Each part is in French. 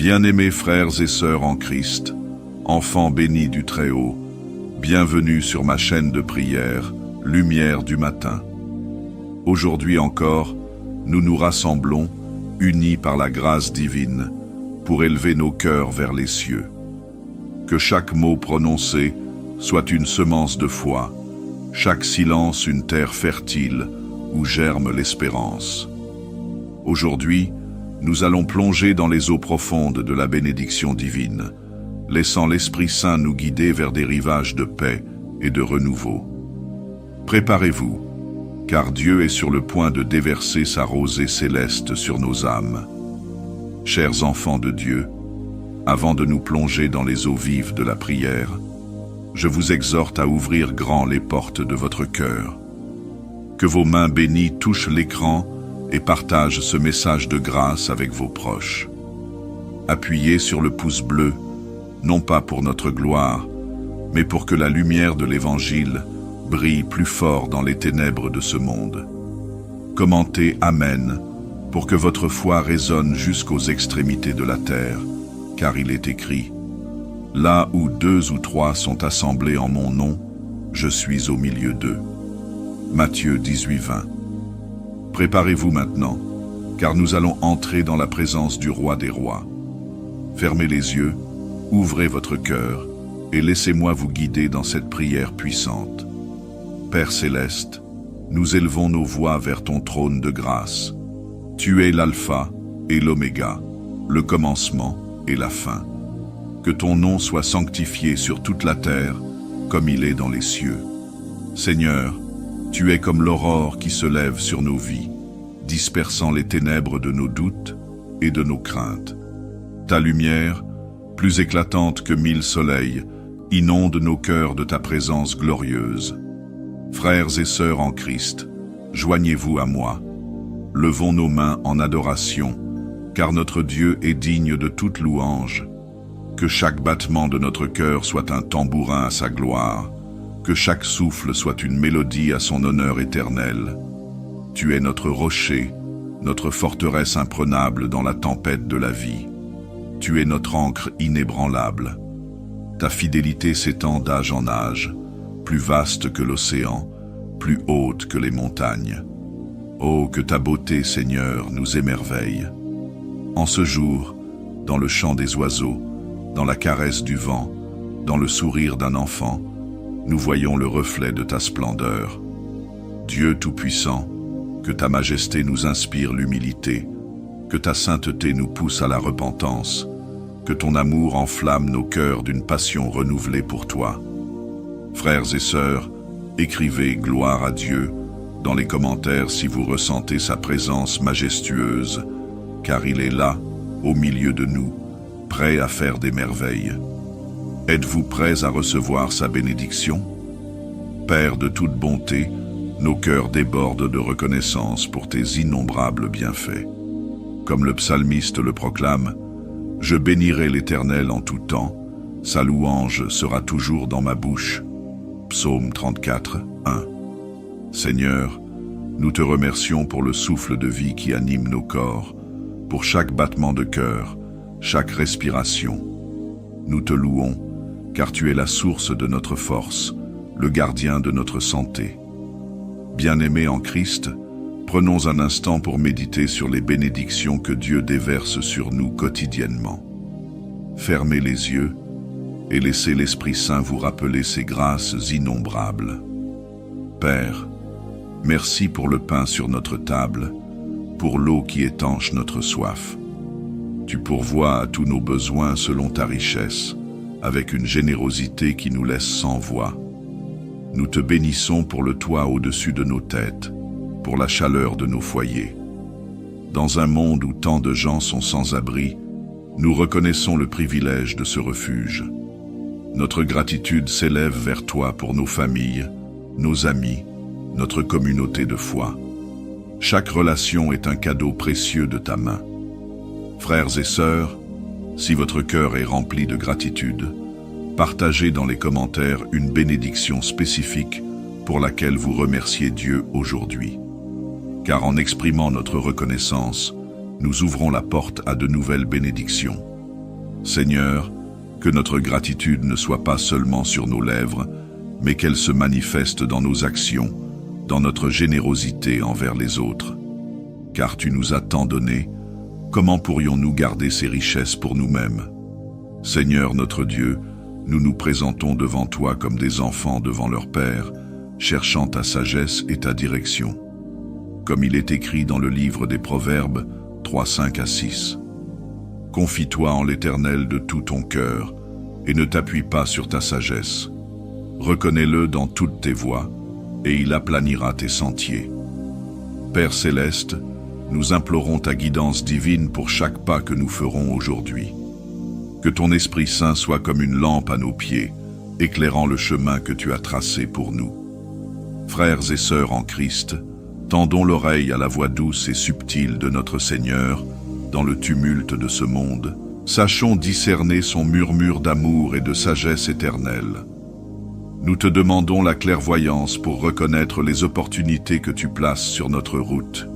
Bien-aimés frères et sœurs en Christ, enfants bénis du Très-Haut, bienvenue sur ma chaîne de prière, Lumière du matin. Aujourd'hui encore, nous nous rassemblons, unis par la grâce divine, pour élever nos cœurs vers les cieux. Que chaque mot prononcé soit une semence de foi, chaque silence une terre fertile où germe l'espérance. Aujourd'hui, nous allons plonger dans les eaux profondes de la bénédiction divine, laissant l'Esprit Saint nous guider vers des rivages de paix et de renouveau. Préparez-vous, car Dieu est sur le point de déverser sa rosée céleste sur nos âmes. Chers enfants de Dieu, avant de nous plonger dans les eaux vives de la prière, je vous exhorte à ouvrir grand les portes de votre cœur. Que vos mains bénies touchent l'écran et partagent ce message de grâce avec vos proches. Appuyez sur le pouce bleu, non pas pour notre gloire, mais pour que la lumière de l'Évangile brille plus fort dans les ténèbres de ce monde. Commentez Amen, pour que votre foi résonne jusqu'aux extrémités de la terre, car il est écrit « Là où 2 ou 3 sont assemblés en mon nom, je suis au milieu d'eux. » Matthieu 18:20. Préparez-vous maintenant, car nous allons entrer dans la présence du Roi des Rois. Fermez les yeux, ouvrez votre cœur, et laissez-moi vous guider dans cette prière puissante. Père céleste, nous élevons nos voix vers ton trône de grâce. Tu es l'alpha et l'oméga, le commencement et la fin. Que ton nom soit sanctifié sur toute la terre, comme il est dans les cieux. Seigneur, tu es comme l'aurore qui se lève sur nos vies, dispersant les ténèbres de nos doutes et de nos craintes. Ta lumière, plus éclatante que 1000 soleils, inonde nos cœurs de ta présence glorieuse. Frères et sœurs en Christ, joignez-vous à moi. Levons nos mains en adoration, car notre Dieu est digne de toute louange. Que chaque battement de notre cœur soit un tambourin à sa gloire, que chaque souffle soit une mélodie à son honneur éternel. Tu es notre rocher, notre forteresse imprenable dans la tempête de la vie. Tu es notre ancre inébranlable. Ta fidélité s'étend d'âge en âge, plus vaste que l'océan, plus haute que les montagnes. Oh, que ta beauté, Seigneur, nous émerveille. En ce jour, dans le chant des oiseaux, dans la caresse du vent, dans le sourire d'un enfant, nous voyons le reflet de ta splendeur. Dieu Tout-Puissant, que ta majesté nous inspire l'humilité, que ta sainteté nous pousse à la repentance, que ton amour enflamme nos cœurs d'une passion renouvelée pour toi. Frères et sœurs, écrivez gloire à Dieu dans les commentaires si vous ressentez sa présence majestueuse, car il est là, au milieu de nous, prêt à faire des merveilles. Êtes-vous prêts à recevoir sa bénédiction? Père de toute bonté, nos cœurs débordent de reconnaissance pour tes innombrables bienfaits. Comme le psalmiste le proclame, « Je bénirai l'Éternel en tout temps, sa louange sera toujours dans ma bouche. » Psaume 34, 1. Seigneur, nous te remercions pour le souffle de vie qui anime nos corps, pour chaque battement de cœur, chaque respiration. Nous te louons, car tu es la source de notre force, le gardien de notre santé. Bien-aimés en Christ, prenons un instant pour méditer sur les bénédictions que Dieu déverse sur nous quotidiennement. Fermez les yeux et laissez l'Esprit Saint vous rappeler ses grâces innombrables. Père, merci pour le pain sur notre table, pour l'eau qui étanche notre soif. Tu pourvois à tous nos besoins selon ta richesse, avec une générosité qui nous laisse sans voix. Nous te bénissons pour le toit au-dessus de nos têtes, pour la chaleur de nos foyers. Dans un monde où tant de gens sont sans abri, nous reconnaissons le privilège de ce refuge. Notre gratitude s'élève vers toi pour nos familles, nos amis, notre communauté de foi. Chaque relation est un cadeau précieux de ta main. Frères et sœurs, si votre cœur est rempli de gratitude, partagez dans les commentaires une bénédiction spécifique pour laquelle vous remerciez Dieu aujourd'hui. Car en exprimant notre reconnaissance, nous ouvrons la porte à de nouvelles bénédictions. Seigneur, que notre gratitude ne soit pas seulement sur nos lèvres, mais qu'elle se manifeste dans nos actions, dans notre générosité envers les autres. Car tu nous as tant donné, comment pourrions-nous garder ces richesses pour nous-mêmes? Seigneur notre Dieu, nous nous présentons devant toi comme des enfants devant leur Père, cherchant ta sagesse et ta direction. Comme il est écrit dans le livre des Proverbes 3, 5 à 6. Confie-toi en l'Éternel de tout ton cœur, et ne t'appuie pas sur ta sagesse. Reconnais-le dans toutes tes voies, et il aplanira tes sentiers. Père céleste, nous implorons ta guidance divine pour chaque pas que nous ferons aujourd'hui. Que ton Esprit Saint soit comme une lampe à nos pieds, éclairant le chemin que tu as tracé pour nous. Frères et sœurs en Christ, tendons l'oreille à la voix douce et subtile de notre Seigneur dans le tumulte de ce monde. Sachons discerner son murmure d'amour et de sagesse éternelle. Nous te demandons la clairvoyance pour reconnaître les opportunités que tu places sur notre route.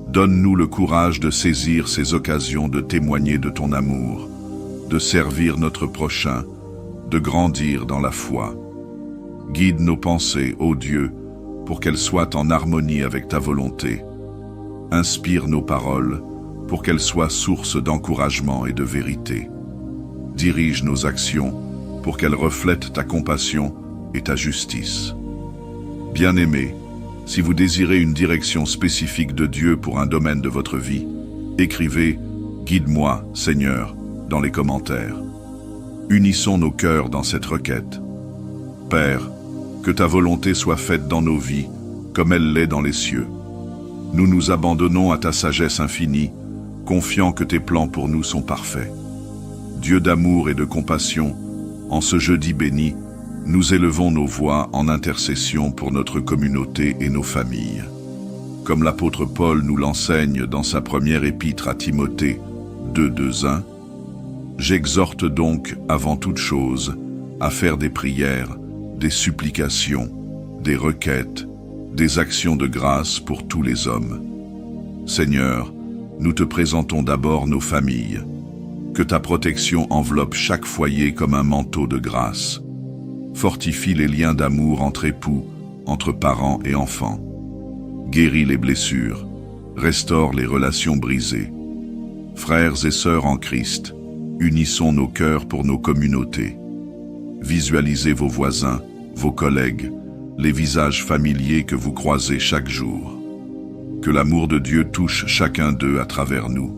Donne-nous le courage de saisir ces occasions de témoigner de ton amour, de servir notre prochain, de grandir dans la foi. Guide nos pensées, ô Dieu, pour qu'elles soient en harmonie avec ta volonté. Inspire nos paroles, pour qu'elles soient source d'encouragement et de vérité. Dirige nos actions, pour qu'elles reflètent ta compassion et ta justice. Bien-aimés, si vous désirez une direction spécifique de Dieu pour un domaine de votre vie, écrivez « Guide-moi, Seigneur » dans les commentaires. Unissons nos cœurs dans cette requête. Père, que ta volonté soit faite dans nos vies, comme elle l'est dans les cieux. Nous nous abandonnons à ta sagesse infinie, confiant que tes plans pour nous sont parfaits. Dieu d'amour et de compassion, en ce jeudi béni, nous élevons nos voix en intercession pour notre communauté et nos familles. Comme l'apôtre Paul nous l'enseigne dans sa première épître à Timothée 2:2-1, j'exhorte donc, avant toute chose, à faire des prières, des supplications, des requêtes, des actions de grâce pour tous les hommes. Seigneur, nous te présentons d'abord nos familles. Que ta protection enveloppe chaque foyer comme un manteau de grâce. Fortifie les liens d'amour entre époux, entre parents et enfants. Guéris les blessures, restaure les relations brisées. Frères et sœurs en Christ, unissons nos cœurs pour nos communautés. Visualisez vos voisins, vos collègues, les visages familiers que vous croisez chaque jour. Que l'amour de Dieu touche chacun d'eux à travers nous.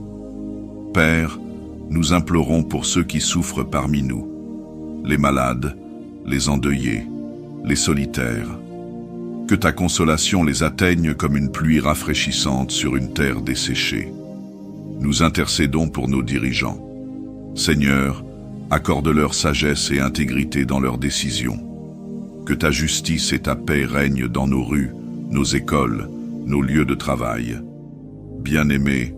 Père, nous implorons pour ceux qui souffrent parmi nous, les malades, les endeuillés, les solitaires. Que ta consolation les atteigne comme une pluie rafraîchissante sur une terre desséchée. Nous intercédons pour nos dirigeants. Seigneur, accorde-leur sagesse et intégrité dans leurs décisions. Que ta justice et ta paix règnent dans nos rues, nos écoles, nos lieux de travail. Bien-aimés,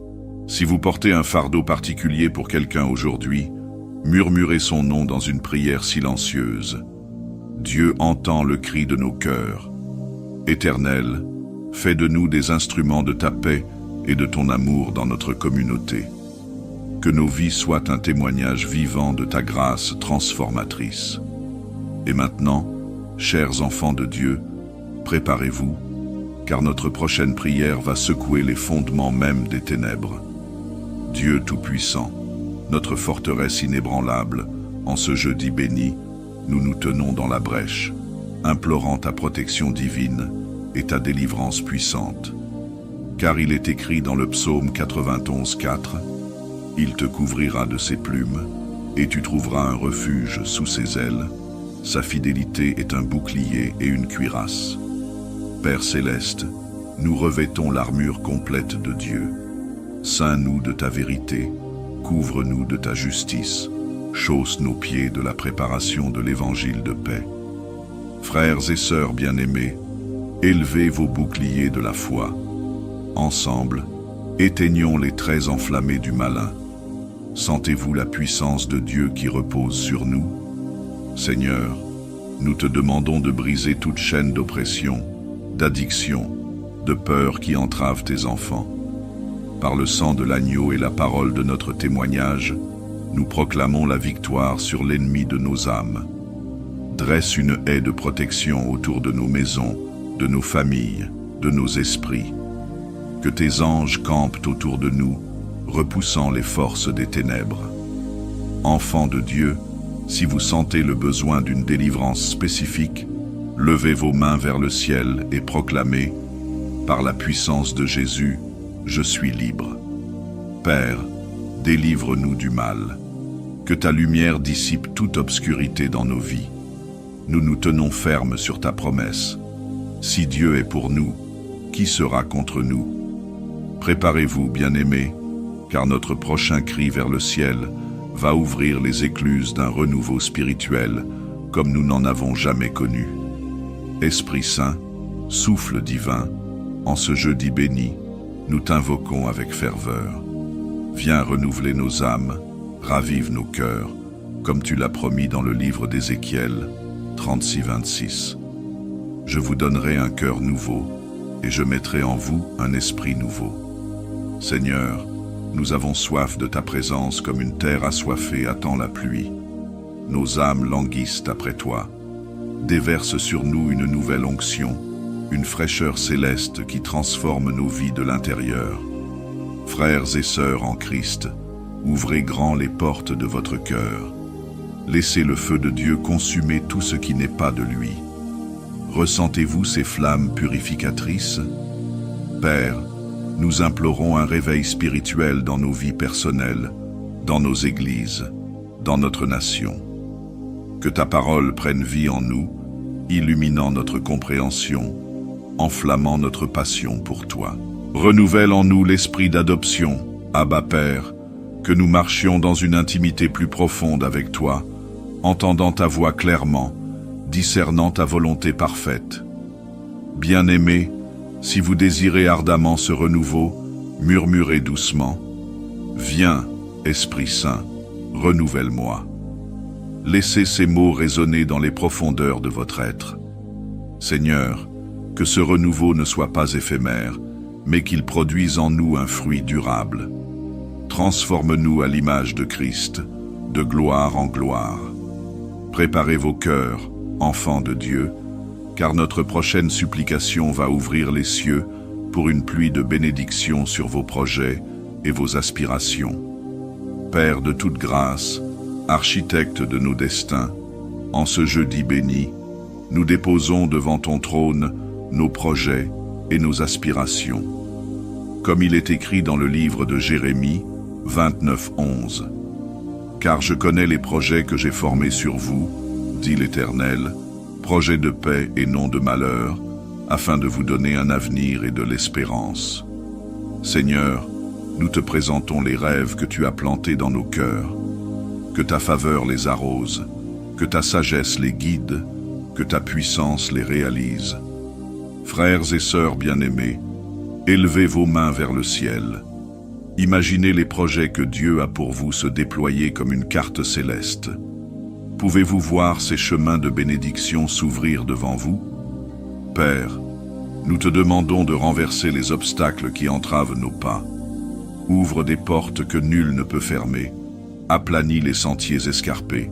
si vous portez un fardeau particulier pour quelqu'un aujourd'hui, murmurez son nom dans une prière silencieuse. Dieu entend le cri de nos cœurs. Éternel, fais de nous des instruments de ta paix et de ton amour dans notre communauté. Que nos vies soient un témoignage vivant de ta grâce transformatrice. Et maintenant, chers enfants de Dieu, préparez-vous, car notre prochaine prière va secouer les fondements même des ténèbres. Dieu Tout-Puissant, notre forteresse inébranlable, en ce jeudi béni, nous nous tenons dans la brèche, implorant ta protection divine et ta délivrance puissante. Car il est écrit dans le psaume 91:4, « Il te couvrira de ses plumes, et tu trouveras un refuge sous ses ailes. Sa fidélité est un bouclier et une cuirasse. » Père céleste, nous revêtons l'armure complète de Dieu. Ceins-nous de ta vérité, couvre-nous de ta justice, chausse nos pieds de la préparation de l'évangile de paix. Frères et sœurs bien-aimés, élevez vos boucliers de la foi. Ensemble, éteignons les traits enflammés du malin. Sentez-vous la puissance de Dieu qui repose sur nous? Seigneur, nous te demandons de briser toute chaîne d'oppression, d'addiction, de peur qui entrave tes enfants. Par le sang de l'agneau et la parole de notre témoignage, nous proclamons la victoire sur l'ennemi de nos âmes. Dresse une haie de protection autour de nos maisons, de nos familles, de nos esprits. Que tes anges campent autour de nous, repoussant les forces des ténèbres. Enfants de Dieu, si vous sentez le besoin d'une délivrance spécifique, levez vos mains vers le ciel et proclamez, par la puissance de Jésus, je suis libre. Père, délivre-nous du mal. Que ta lumière dissipe toute obscurité dans nos vies. Nous nous tenons fermes sur ta promesse. Si Dieu est pour nous, qui sera contre nous? Préparez-vous, bien-aimés, car notre prochain cri vers le ciel va ouvrir les écluses d'un renouveau spirituel comme nous n'en avons jamais connu. Esprit Saint, souffle divin, en ce jeudi béni, nous t'invoquons avec ferveur. Viens renouveler nos âmes, ravive nos cœurs, comme tu l'as promis dans le livre d'Ézéchiel 36-26. Je vous donnerai un cœur nouveau, et je mettrai en vous un esprit nouveau. Seigneur, nous avons soif de ta présence comme une terre assoiffée attend la pluie. Nos âmes languissent après toi. Déverse sur nous une nouvelle onction, une fraîcheur céleste qui transforme nos vies de l'intérieur. Frères et sœurs en Christ, ouvrez grand les portes de votre cœur. Laissez le feu de Dieu consumer tout ce qui n'est pas de lui. Ressentez-vous ces flammes purificatrices? Père, nous implorons un réveil spirituel dans nos vies personnelles, dans nos églises, dans notre nation. Que ta parole prenne vie en nous, illuminant notre compréhension, enflammant notre passion pour toi. Renouvelle en nous l'esprit d'adoption, Abba Père, que nous marchions dans une intimité plus profonde avec toi, entendant ta voix clairement, discernant ta volonté parfaite. Bien-aimés, si vous désirez ardemment ce renouveau, murmurez doucement. Viens, Esprit Saint, renouvelle-moi. Laissez ces mots résonner dans les profondeurs de votre être. Seigneur, que ce renouveau ne soit pas éphémère, mais qu'il produise en nous un fruit durable. Transforme-nous à l'image de Christ, de gloire en gloire. Préparez vos cœurs, enfants de Dieu, car notre prochaine supplication va ouvrir les cieux pour une pluie de bénédictions sur vos projets et vos aspirations. Père de toute grâce, architecte de nos destins, en ce jeudi béni, nous déposons devant ton trône nos projets et nos aspirations. Comme il est écrit dans le livre de Jérémie 29:11. Car je connais les projets que j'ai formés sur vous, dit l'Éternel, projets de paix et non de malheur, afin de vous donner un avenir et de l'espérance. Seigneur, nous te présentons les rêves que tu as plantés dans nos cœurs. Que ta faveur les arrose, que ta sagesse les guide, que ta puissance les réalise. Frères et sœurs bien-aimés, élevez vos mains vers le ciel. Imaginez les projets que Dieu a pour vous se déployer comme une carte céleste. Pouvez-vous voir ces chemins de bénédiction s'ouvrir devant vous? Père, nous te demandons de renverser les obstacles qui entravent nos pas. Ouvre des portes que nul ne peut fermer. Aplanis les sentiers escarpés.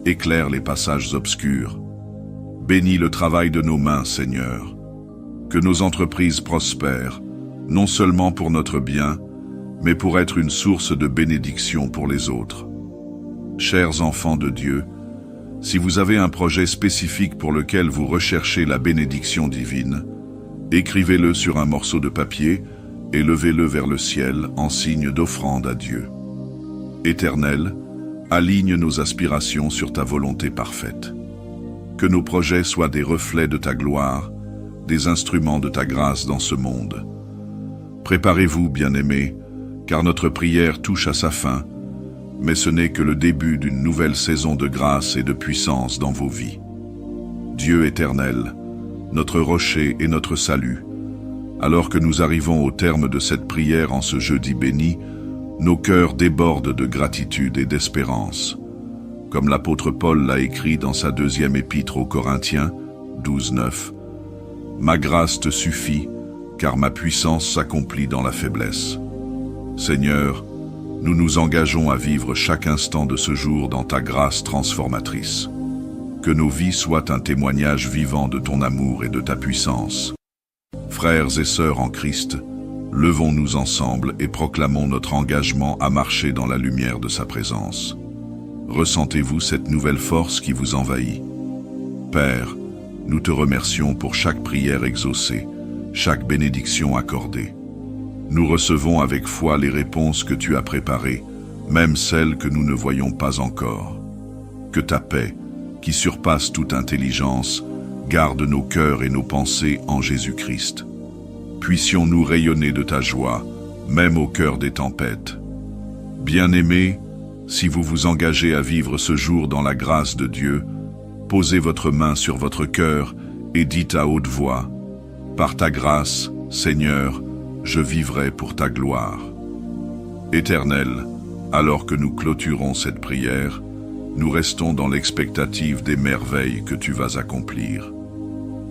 Éclaire les passages obscurs. Bénis le travail de nos mains, Seigneur. Que nos entreprises prospèrent, non seulement pour notre bien, mais pour être une source de bénédiction pour les autres. Chers enfants de Dieu, si vous avez un projet spécifique pour lequel vous recherchez la bénédiction divine, écrivez-le sur un morceau de papier et levez-le vers le ciel en signe d'offrande à Dieu. Éternel, aligne nos aspirations sur ta volonté parfaite. Que nos projets soient des reflets de ta gloire, des instruments de ta grâce dans ce monde. Préparez-vous, bien-aimés, car notre prière touche à sa fin, mais ce n'est que le début d'une nouvelle saison de grâce et de puissance dans vos vies. Dieu éternel, notre rocher et notre salut, alors que nous arrivons au terme de cette prière en ce jeudi béni, nos cœurs débordent de gratitude et d'espérance. Comme l'apôtre Paul l'a écrit dans sa 2e épître aux Corinthiens, 12:9, « Ma grâce te suffit, car ma puissance s'accomplit dans la faiblesse. » Seigneur, nous nous engageons à vivre chaque instant de ce jour dans ta grâce transformatrice. Que nos vies soient un témoignage vivant de ton amour et de ta puissance. Frères et sœurs en Christ, levons-nous ensemble et proclamons notre engagement à marcher dans la lumière de sa présence. Ressentez-vous cette nouvelle force qui vous envahit? Père, nous te remercions pour chaque prière exaucée, chaque bénédiction accordée. Nous recevons avec foi les réponses que tu as préparées, même celles que nous ne voyons pas encore. Que ta paix, qui surpasse toute intelligence, garde nos cœurs et nos pensées en Jésus-Christ. Puissions-nous rayonner de ta joie, même au cœur des tempêtes. Bien-aimés, si vous vous engagez à vivre ce jour dans la grâce de Dieu, posez votre main sur votre cœur et dites à haute voix: « Par ta grâce, Seigneur, je vivrai pour ta gloire. » Éternel, alors que nous clôturons cette prière, nous restons dans l'expectative des merveilles que tu vas accomplir.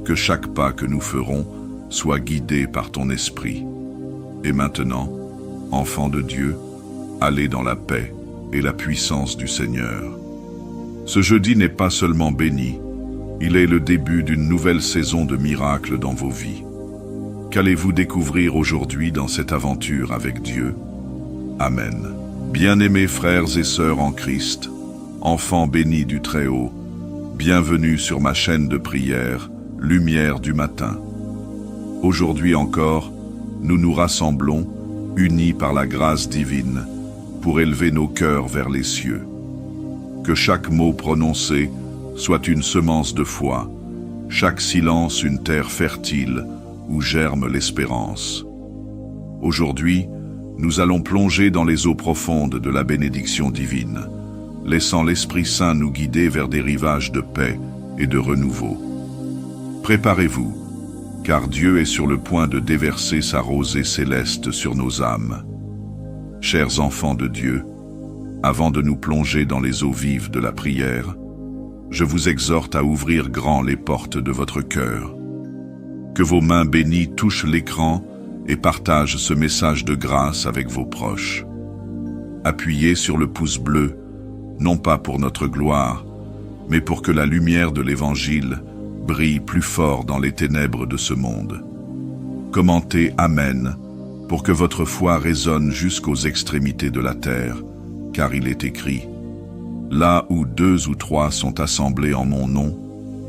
Que chaque pas que nous ferons soit guidé par ton esprit. Et maintenant, enfants de Dieu, allez dans la paix et la puissance du Seigneur. Ce jeudi n'est pas seulement béni, il est le début d'une nouvelle saison de miracles dans vos vies. Qu'allez-vous découvrir aujourd'hui dans cette aventure avec Dieu? Amen. Bien-aimés frères et sœurs en Christ, enfants bénis du Très-Haut, bienvenue sur ma chaîne de prière, Lumière du matin. Aujourd'hui encore, nous nous rassemblons, unis par la grâce divine, pour élever nos cœurs vers les cieux. Que chaque mot prononcé soit une semence de foi, chaque silence une terre fertile où germe l'espérance. Aujourd'hui, nous allons plonger dans les eaux profondes de la bénédiction divine, laissant l'Esprit Saint nous guider vers des rivages de paix et de renouveau. Préparez-vous, car Dieu est sur le point de déverser sa rosée céleste sur nos âmes. Chers enfants de Dieu, avant de nous plonger dans les eaux vives de la prière, je vous exhorte à ouvrir grand les portes de votre cœur. Que vos mains bénies touchent l'écran et partagent ce message de grâce avec vos proches. Appuyez sur le pouce bleu, non pas pour notre gloire, mais pour que la lumière de l'Évangile brille plus fort dans les ténèbres de ce monde. Commentez Amen pour que votre foi résonne jusqu'aux extrémités de la terre, car il est écrit: « Là où 2 ou 3 sont assemblés en mon nom,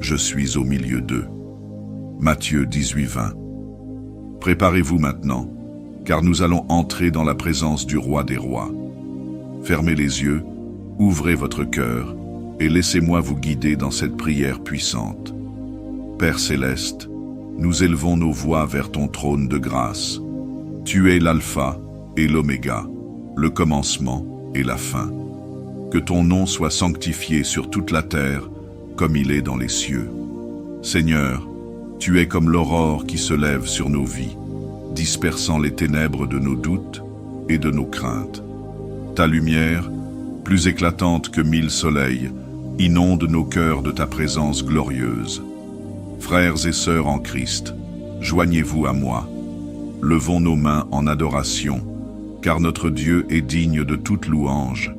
je suis au milieu d'eux. » Matthieu 18:20. Préparez-vous maintenant, car nous allons entrer dans la présence du Roi des Rois. Fermez les yeux, ouvrez votre cœur, et laissez-moi vous guider dans cette prière puissante. Père céleste, nous élevons nos voix vers ton trône de grâce. Tu es l'alpha et l'oméga, le commencement et la fin. Que ton nom soit sanctifié sur toute la terre, comme il est dans les cieux. Seigneur, tu es comme l'aurore qui se lève sur nos vies, dispersant les ténèbres de nos doutes et de nos craintes. Ta lumière, plus éclatante que 1000 soleils, inonde nos cœurs de ta présence glorieuse. Frères et sœurs en Christ, joignez-vous à moi. Levons nos mains en adoration, car notre Dieu est digne de toute louange.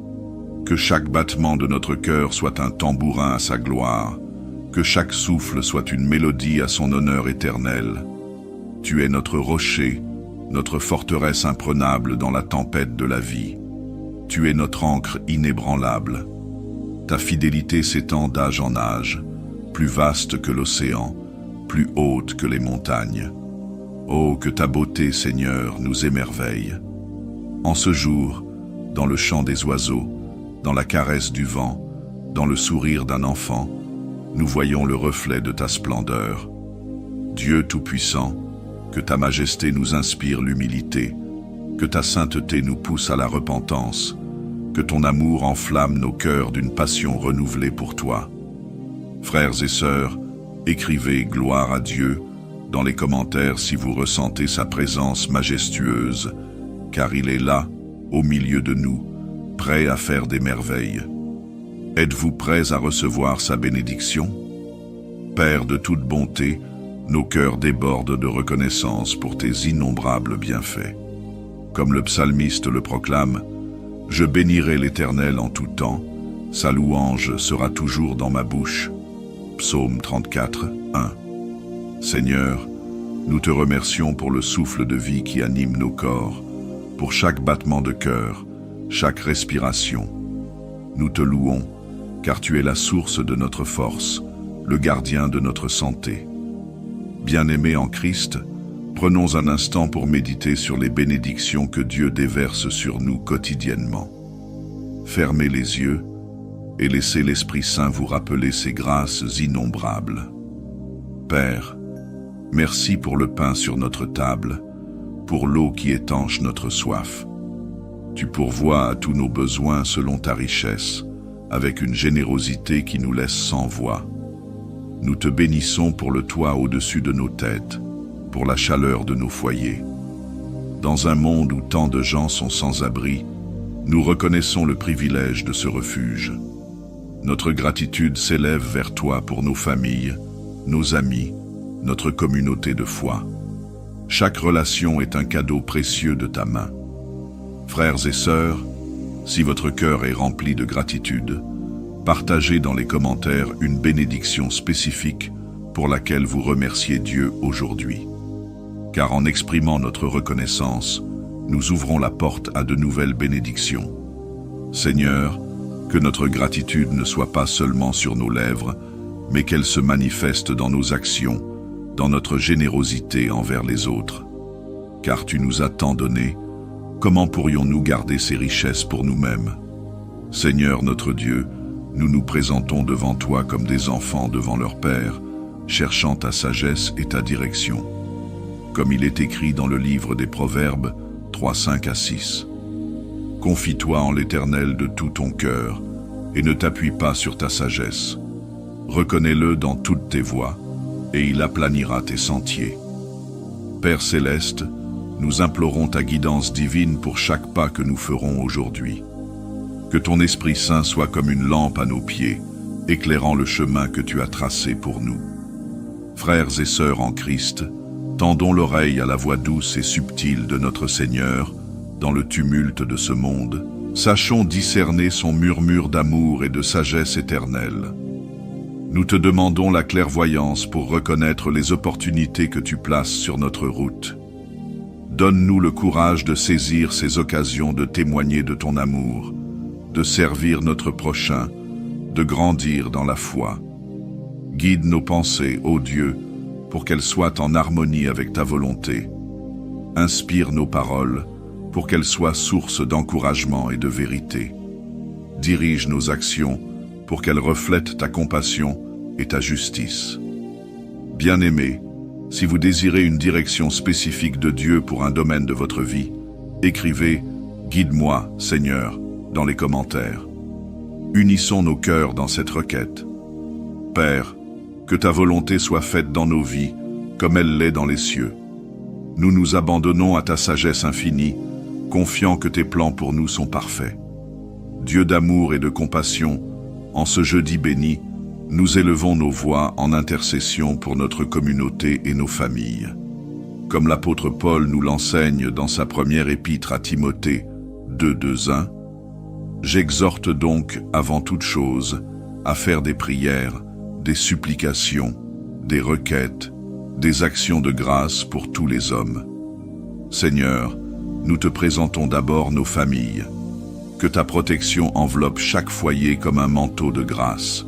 Que chaque battement de notre cœur soit un tambourin à sa gloire, que chaque souffle soit une mélodie à son honneur éternel. Tu es notre rocher, notre forteresse imprenable dans la tempête de la vie. Tu es notre ancre inébranlable. Ta fidélité s'étend d'âge en âge, plus vaste que l'océan, plus haute que les montagnes. Oh, que ta beauté, Seigneur, nous émerveille. En ce jour, dans le chant des oiseaux, dans la caresse du vent, dans le sourire d'un enfant, nous voyons le reflet de ta splendeur. Dieu Tout-Puissant, que ta majesté nous inspire l'humilité, que ta sainteté nous pousse à la repentance, que ton amour enflamme nos cœurs d'une passion renouvelée pour toi. Frères et sœurs, écrivez gloire à Dieu dans les commentaires si vous ressentez sa présence majestueuse, car il est là, au milieu de nous, prêt à faire des merveilles. Êtes-vous prêts à recevoir sa bénédiction? Père de toute bonté, nos cœurs débordent de reconnaissance pour tes innombrables bienfaits. Comme le psalmiste le proclame, « Je bénirai l'Éternel en tout temps, sa louange sera toujours dans ma bouche. Psaume 34, 1. Seigneur, nous te remercions pour le souffle de vie qui anime nos corps, pour chaque battement de cœur, chaque respiration. Nous te louons, car tu es la source de notre force, le gardien de notre santé. Bien-aimés en Christ, prenons un instant pour méditer sur les bénédictions que Dieu déverse sur nous quotidiennement. Fermez les yeux et laissez l'Esprit Saint vous rappeler ses grâces innombrables. Père, merci pour le pain sur notre table, pour l'eau qui étanche notre soif. Tu pourvois à tous nos besoins selon ta richesse, avec une générosité qui nous laisse sans voix. Nous te bénissons pour le toit au-dessus de nos têtes, pour la chaleur de nos foyers. Dans un monde où tant de gens sont sans abri, nous reconnaissons le privilège de ce refuge. Notre gratitude s'élève vers toi pour nos familles, nos amis, notre communauté de foi. Chaque relation est un cadeau précieux de ta main. Frères et sœurs, si votre cœur est rempli de gratitude, partagez dans les commentaires une bénédiction spécifique pour laquelle vous remerciez Dieu aujourd'hui. Car en exprimant notre reconnaissance, nous ouvrons la porte à de nouvelles bénédictions. Seigneur, que notre gratitude ne soit pas seulement sur nos lèvres, mais qu'elle se manifeste dans nos actions, dans notre générosité envers les autres. Car tu nous as tant donné, comment pourrions-nous garder ces richesses pour nous-mêmes? Seigneur notre Dieu, nous nous présentons devant toi comme des enfants devant leur Père, cherchant ta sagesse et ta direction. Comme il est écrit dans le livre des Proverbes 3, 5 à 6. Confie-toi en l'Éternel de tout ton cœur, et ne t'appuie pas sur ta sagesse. Reconnais-le dans toutes tes voies, et il aplanira tes sentiers. Père céleste, nous implorons ta guidance divine pour chaque pas que nous ferons aujourd'hui. Que ton Esprit Saint soit comme une lampe à nos pieds, éclairant le chemin que tu as tracé pour nous. Frères et sœurs en Christ, tendons l'oreille à la voix douce et subtile de notre Seigneur, dans le tumulte de ce monde. Sachons discerner son murmure d'amour et de sagesse éternelle. Nous te demandons la clairvoyance pour reconnaître les opportunités que tu places sur notre route. Donne-nous le courage de saisir ces occasions de témoigner de ton amour, de servir notre prochain, de grandir dans la foi. Guide nos pensées, ô Dieu, pour qu'elles soient en harmonie avec ta volonté. Inspire nos paroles, pour qu'elles soient source d'encouragement et de vérité. Dirige nos actions, pour qu'elles reflètent ta compassion et ta justice. Bien-aimés, si vous désirez une direction spécifique de Dieu pour un domaine de votre vie, écrivez « Guide-moi, Seigneur » dans les commentaires. Unissons nos cœurs dans cette requête. Père, que ta volonté soit faite dans nos vies, comme elle l'est dans les cieux. Nous nous abandonnons à ta sagesse infinie, confiant que tes plans pour nous sont parfaits. Dieu d'amour et de compassion, en ce jeudi béni, nous élevons nos voix en intercession pour notre communauté et nos familles. Comme l'apôtre Paul nous l'enseigne dans sa première épître à Timothée 2:2-1, j'exhorte donc, avant toute chose, à faire des prières, des supplications, des requêtes, des actions de grâce pour tous les hommes. Seigneur, nous te présentons d'abord nos familles. Que ta protection enveloppe chaque foyer comme un manteau de grâce.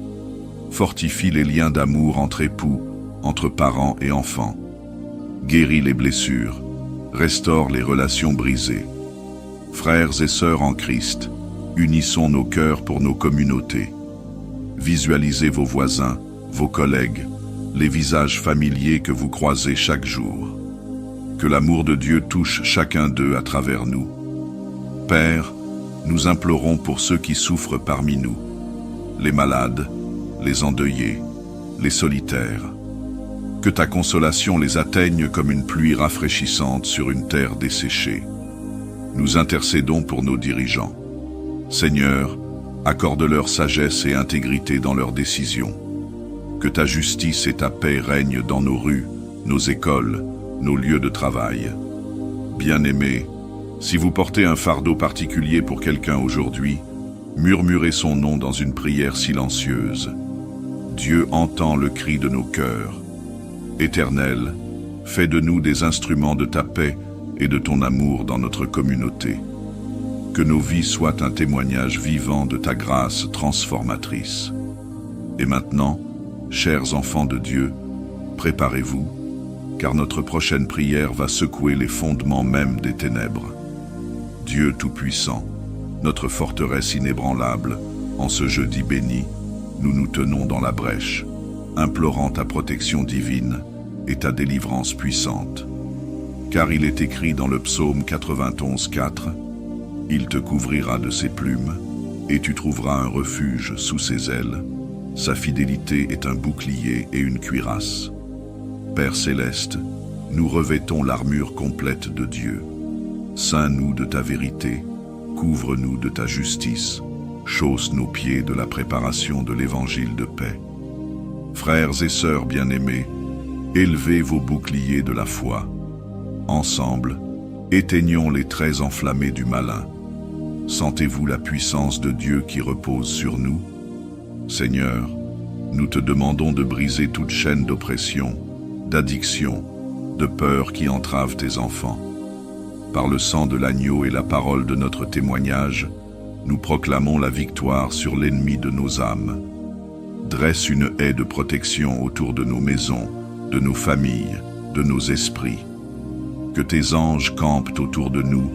Fortifie les liens d'amour entre époux, entre parents et enfants. Guéris les blessures, restaure les relations brisées. Frères et sœurs en Christ, unissons nos cœurs pour nos communautés. Visualisez vos voisins, vos collègues, les visages familiers que vous croisez chaque jour. Que l'amour de Dieu touche chacun d'eux à travers nous. Père, nous implorons pour ceux qui souffrent parmi nous, les malades, les endeuillés, les solitaires. Que ta consolation les atteigne comme une pluie rafraîchissante sur une terre desséchée. Nous intercédons pour nos dirigeants. Seigneur, accorde-leur sagesse et intégrité dans leurs décisions. Que ta justice et ta paix règnent dans nos rues, nos écoles, nos lieux de travail. Bien-aimés, Si vous portez un fardeau particulier pour quelqu'un aujourd'hui, murmurez son nom dans une prière silencieuse. Dieu entend le cri de nos cœurs. Éternel, fais de nous des instruments de ta paix et de ton amour dans notre communauté. Que nos vies soient un témoignage vivant de ta grâce transformatrice. Et maintenant, chers enfants de Dieu, préparez-vous, car notre prochaine prière va secouer les fondements même des ténèbres. Dieu Tout-Puissant, notre forteresse inébranlable, en ce jeudi béni, nous nous tenons dans la brèche, implorant ta protection divine et ta délivrance puissante. Car il est écrit dans le psaume 91:4, « Il te couvrira de ses plumes, et tu trouveras un refuge sous ses ailes. Sa fidélité est un bouclier et une cuirasse. » Père céleste, nous revêtons l'armure complète de Dieu. Ceins-nous de ta vérité, couvre-nous de ta justice, chausse nos pieds de la préparation de l'évangile de paix. Frères et sœurs bien-aimés, élevez vos boucliers de la foi. Ensemble, éteignons les traits enflammés du malin. Sentez-vous la puissance de Dieu qui repose sur nous? Seigneur, nous te demandons de briser toute chaîne d'oppression, d'addiction, de peur qui entrave tes enfants. Par le sang de l'agneau et la parole de notre témoignage, nous proclamons la victoire sur l'ennemi de nos âmes. Dresse une haie de protection autour de nos maisons, de nos familles, de nos esprits. Que tes anges campent autour de nous,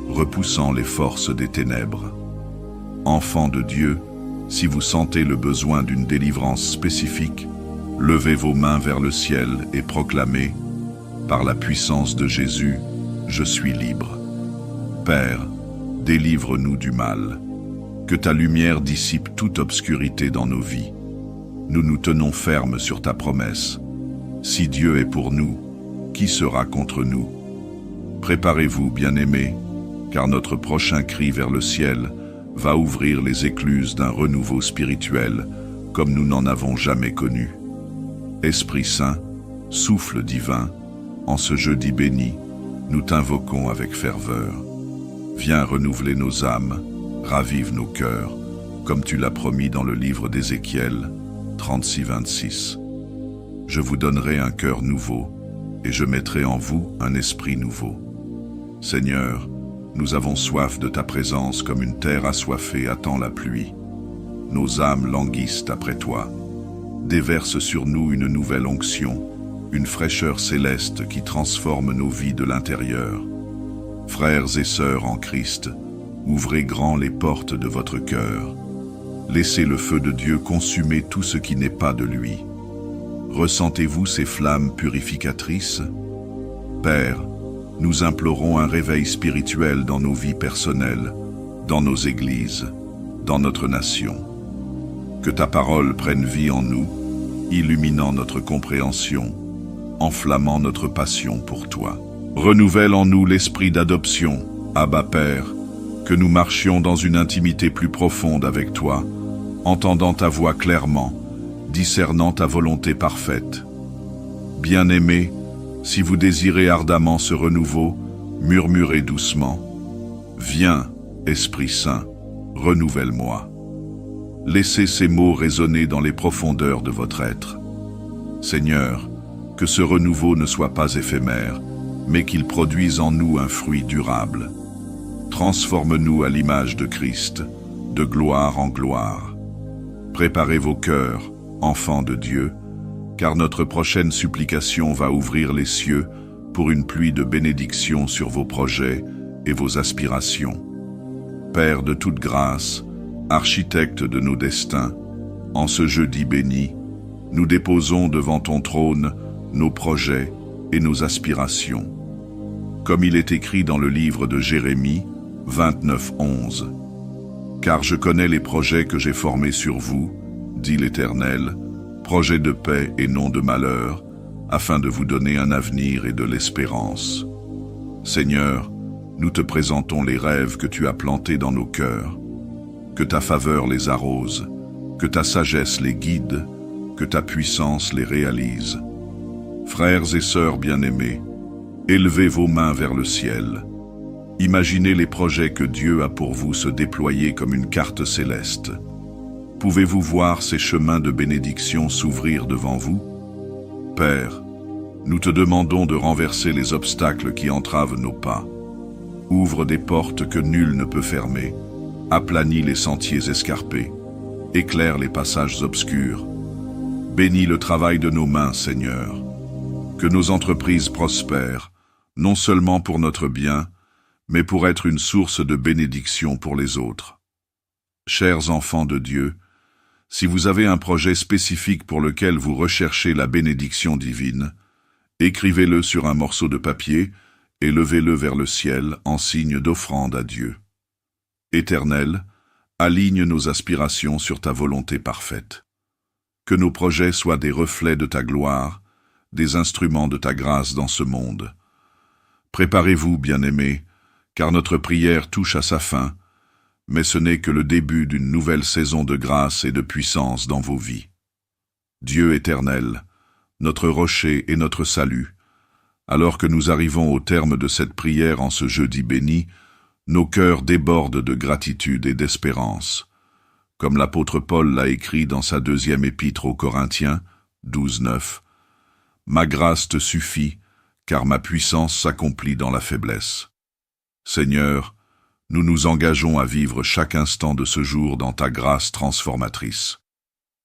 repoussant les forces des ténèbres. Enfants de Dieu, si vous sentez le besoin d'une délivrance spécifique, levez vos mains vers le ciel et proclamez, par la puissance de Jésus, je suis libre. Père, délivre-nous du mal. Que ta lumière dissipe toute obscurité dans nos vies. Nous nous tenons fermes sur ta promesse. Si Dieu est pour nous, qui sera contre nous? Préparez-vous, bien-aimés, car notre prochain cri vers le ciel va ouvrir les écluses d'un renouveau spirituel comme nous n'en avons jamais connu. Esprit Saint, souffle divin, en ce jeudi béni, nous t'invoquons avec ferveur. Viens renouveler nos âmes, ravive nos cœurs, comme tu l'as promis dans le livre d'Ézéchiel 36-26. Je vous donnerai un cœur nouveau, et je mettrai en vous un esprit nouveau. Seigneur, nous avons soif de ta présence comme une terre assoiffée attend la pluie. Nos âmes languissent après toi. Déverse sur nous une nouvelle onction, une fraîcheur céleste qui transforme nos vies de l'intérieur. Frères et sœurs en Christ, ouvrez grand les portes de votre cœur. Laissez le feu de Dieu consumer tout ce qui n'est pas de lui. Ressentez-vous ces flammes purificatrices? Père, nous implorons un réveil spirituel dans nos vies personnelles, dans nos églises, dans notre nation. Que ta parole prenne vie en nous, illuminant notre compréhension, enflammant notre passion pour toi. Renouvelle en nous l'esprit d'adoption, Abba Père, que nous marchions dans une intimité plus profonde avec toi, entendant ta voix clairement, discernant ta volonté parfaite. Bien-aimés, si vous désirez ardemment ce renouveau, murmurez doucement. Viens, Esprit Saint, renouvelle-moi. Laissez ces mots résonner dans les profondeurs de votre être. Seigneur, que ce renouveau ne soit pas éphémère, mais qu'il produise en nous un fruit durable. Transforme-nous à l'image de Christ, de gloire en gloire. Préparez vos cœurs, enfants de Dieu, car notre prochaine supplication va ouvrir les cieux pour une pluie de bénédictions sur vos projets et vos aspirations. Père de toute grâce, architecte de nos destins, en ce jeudi béni, nous déposons devant ton trône nos projets et nos aspirations. Comme il est écrit dans le livre de Jérémie 29:11. Car je connais les projets que j'ai formés sur vous, dit l'Éternel, projets de paix et non de malheur, afin de vous donner un avenir et de l'espérance. Seigneur, nous te présentons les rêves que tu as plantés dans nos cœurs. Que ta faveur les arrose, que ta sagesse les guide, que ta puissance les réalise. Frères et sœurs bien-aimés, élevez vos mains vers le ciel. Imaginez les projets que Dieu a pour vous se déployer comme une carte céleste. Pouvez-vous voir ces chemins de bénédiction s'ouvrir devant vous? Père, nous te demandons de renverser les obstacles qui entravent nos pas. Ouvre des portes que nul ne peut fermer. Aplanis les sentiers escarpés. Éclaire les passages obscurs. Bénis le travail de nos mains, Seigneur. Que nos entreprises prospèrent, non seulement pour notre bien, mais pour être une source de bénédiction pour les autres. Chers enfants de Dieu, si vous avez un projet spécifique pour lequel vous recherchez la bénédiction divine, écrivez-le sur un morceau de papier et levez-le vers le ciel en signe d'offrande à Dieu. Éternel, aligne nos aspirations sur ta volonté parfaite. Que nos projets soient des reflets de ta gloire, des instruments de ta grâce dans ce monde. Préparez-vous, bien-aimés, car notre prière touche à sa fin, mais ce n'est que le début d'une nouvelle saison de grâce et de puissance dans vos vies. Dieu éternel, notre rocher et notre salut, alors que nous arrivons au terme de cette prière en ce jeudi béni, nos cœurs débordent de gratitude et d'espérance. Comme l'apôtre Paul l'a écrit dans sa 2e épître aux Corinthiens, 12:9, « Ma grâce te suffit, car ma puissance s'accomplit dans la faiblesse. » Seigneur, nous nous engageons à vivre chaque instant de ce jour dans ta grâce transformatrice.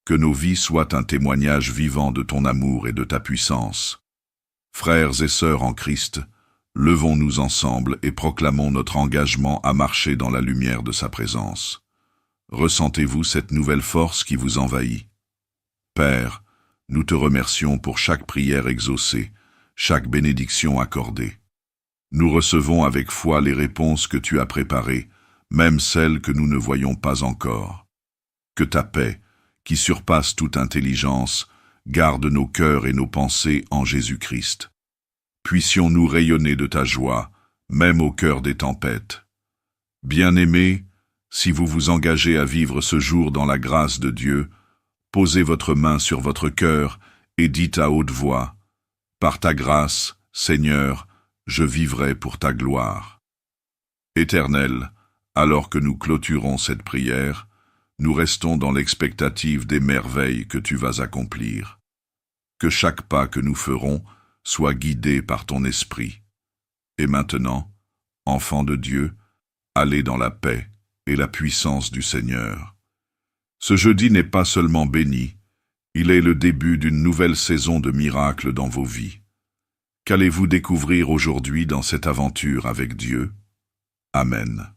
Que nos vies soient un témoignage vivant de ton amour et de ta puissance. Frères et sœurs en Christ, levons-nous ensemble et proclamons notre engagement à marcher dans la lumière de sa présence. Ressentez-vous cette nouvelle force qui vous envahit? Père, nous te remercions pour chaque prière exaucée, chaque bénédiction accordée. Nous recevons avec foi les réponses que tu as préparées, même celles que nous ne voyons pas encore. Que ta paix, qui surpasse toute intelligence, garde nos cœurs et nos pensées en Jésus-Christ. Puissions-nous rayonner de ta joie, même au cœur des tempêtes. Bien-aimés, si vous vous engagez à vivre ce jour dans la grâce de Dieu, posez votre main sur votre cœur et dites à haute voix, « Par ta grâce, Seigneur, je vivrai pour ta gloire. » Éternel, alors que nous clôturons cette prière, nous restons dans l'expectative des merveilles que tu vas accomplir. Que chaque pas que nous ferons soit guidé par ton esprit. Et maintenant, enfants de Dieu, allez dans la paix et la puissance du Seigneur. Ce jeudi n'est pas seulement béni, il est le début d'une nouvelle saison de miracles dans vos vies. Qu'allez-vous découvrir aujourd'hui dans cette aventure avec Dieu? Amen.